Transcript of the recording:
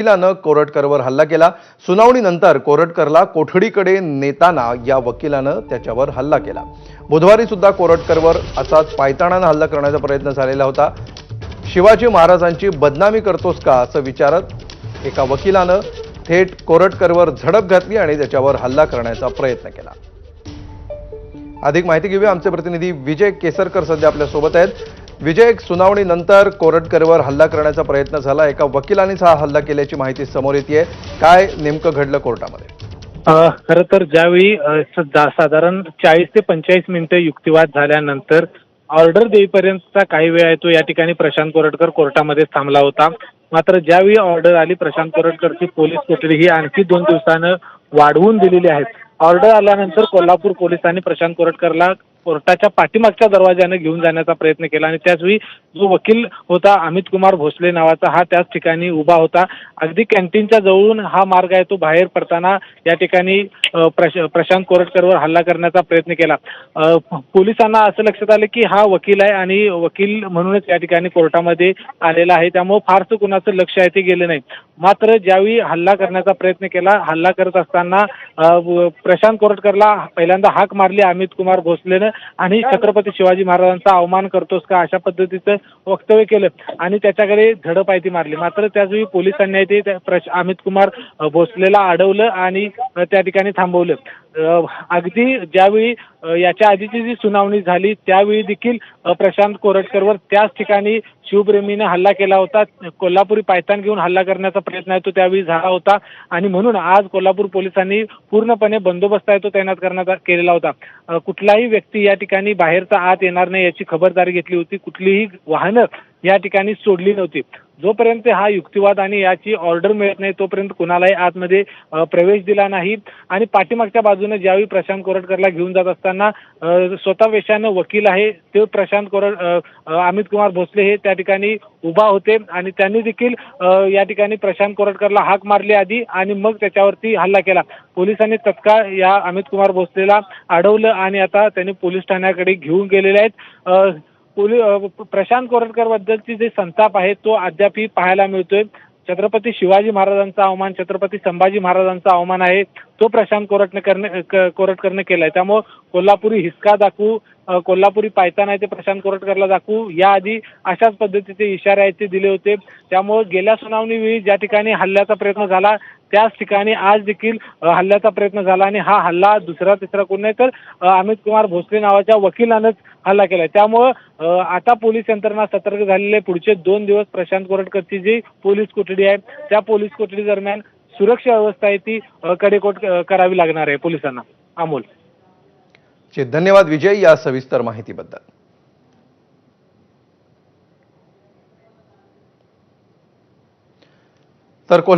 वकिलानं कोरटकरवर हल्ला केला। सुनावणीनंतर कोरटकरला कोठडीकडे नेताना या वकिलानं त्याच्यावर हल्ला केला। बुधवारी सुद्धा कोरटकरवर असाच पायताणानं हल्ला करण्याचा प्रयत्न झालेला होता। शिवाजी महाराजांची बदनामी करतोस का असं विचारत एका वकिलानं थेट कोरटकरवर झडप घातली आणि त्याच्यावर हल्ला करण्याचा प्रयत्न केला। अधिक माहिती घेऊया, आमचे प्रतिनिधी विजय केसरकर सध्या आपल्या सोबत आहेत। विजय, सुनावणीनंतर कोरटकरवर हल्ला करण्याचा प्रयत्न झाला, एका वकिलानेच हा हल्ला केल्याची माहिती समोर येते। काय नेमकं घडलं कोर्टामध्ये? खरं तर ज्यावेळी साधारण 40 ते 45 मिनिटं युक्तिवाद झाल्यानंतर ऑर्डर देईपर्यंतचा काही वेळ आहे तो या ठिकाणी प्रशांत कोरटकर कोर्टामध्ये थांबला होता। मात्र ज्यावेळी ऑर्डर आली, प्रशांत कोरटकरची पोलीस कोठडी ही आणखी 2 दिवसानं वाढवून दिलेली आहे। ऑर्डर आल्यानंतर कोल्हापूर पोलिसांनी प्रशांत कोरटकरला कोर्टाच्या पाठीमागच्या दरवाजाने घेऊन जाण्याचा प्रयत्न केला आणि त्याचवेळी जो वकील होता अमित कुमार भोसले नावाचा, हा त्याच ठिकाणी उभा होता। अगदी कॅन्टीनच्या जवळून हा मार्ग आहे तो बाहेर पडताना या ठिकाणी प्रशांत कोरटकरवर हल्ला करण्याचा प्रयत्न केला। पोलिसांना असं लक्षात आलं की हा वकील आहे आणि वकील म्हणूनच या ठिकाणी कोर्टामध्ये आलेला आहे, त्यामुळे फारसं कुणाचं लक्ष आहे ते गेलं नाही। मात्र ज्यावेळी हल्ला करण्याचा प्रयत्न केला, हल्ला करत असताना प्रशांत कोरटकरला पहिल्यांदा हाक मारली अमित कुमार भोसलेनं आणि छत्रपती शिवाजी महाराजांचा अवमान करतोस का अशा पद्धतीचं वक्तव्य केलं आणि त्याच्याकडे झडपायती मारली। मात्र त्याचवेळी पोलिसांनी ते अमित कुमार भोसलेला अडवलं आणि त्या ठिकाणी थांबवलं। अगदी ज्यावेळी याच्या आधीची जी सुनावणी झाली त्यावेळी देखील प्रशांत कोरटकरवर त्याच ठिकाणी शिवप्रेमीने हल्ला केला होता। कोल्हापुरी पायतान घेऊन हल्ला करण्याचा प्रयत्न आहे तो त्यावेळी झाला होता आणि म्हणून आज कोल्हापूर पोलिसांनी पूर्णपणे बंदोबस्त आहे तो तैनात केलेला होता। कुठलाही व्यक्ती या ठिकाणी बाहेरचा आत येणार नाही याची खबरदारी घेतली होती। कुठलीही वाहनं या ठिकाणी सोडली नव्हती। जोपर्यंत हा युक्तिवाद आणि याची ऑर्डर मिळत नाही तोपर्यंत कुणालाही आतमध्ये प्रवेश दिला नाही आणि पाठीमागच्या बाजूने ज्यावेळी प्रशांत कोरटकरला घेऊन जात असताना स्वतः वेशानं वकील आहे ते अमित कुमार भोसले हे त्या ठिकाणी उभा होते आणि त्यांनी देखील या ठिकाणी प्रशांत कोरटकरला हाक मारली आधी आणि मग त्याच्यावरती हल्ला केला। पोलिसांनी तत्काळ या अमित कुमार भोसलेला अडवलं आणि आता त्यांनी पोलीस ठाण्याकडे घेऊन गेलेले आहेत। प्रशांत कोरटकर बद्दलची जे संताप आहे तो अद्यापही पाहायला मिळतोय। छत्रपती शिवाजी महाराजांचा अवमान, छत्रपती संभाजी महाराजांचा अवमान आहे तो प्रशांत कोरटकरने केलाय। त्यामुळे कोल्हापुरी हिसका दाखवू, कोल्हापुरी पायतान आहे ते प्रशांत कोरटकरला दाखवू, याआधी अशाच पद्धतीचे इशारे आहेत ते दिले होते। त्यामुळे गेल्या सुनावणीवेळी ज्या ठिकाणी हल्ल्याचा प्रयत्न झाला त्याच ठिकाणी आज देखील हल्ल्याचा प्रयत्न झाला आणि हा हल्ला दुसरा तिसरा कोण नाही तर अमित कुमार भोसले नावाच्या वकिलानंच हल्ला केलाय। त्यामुळे आता पोलीस यंत्रणा सतर्क झालेली आहे। पुढचे 2 दिवस प्रशांत कोरटकरची जी पोलीस कोठडी आहे त्या पोलीस कोठडी दरम्यान सुरक्षा व्यवस्था आहे ती कडेकोट करावी लागणार आहे पोलिसांना। अमोल, धन्यवाद विजय या सविस्तर माहितीबद्दल। तर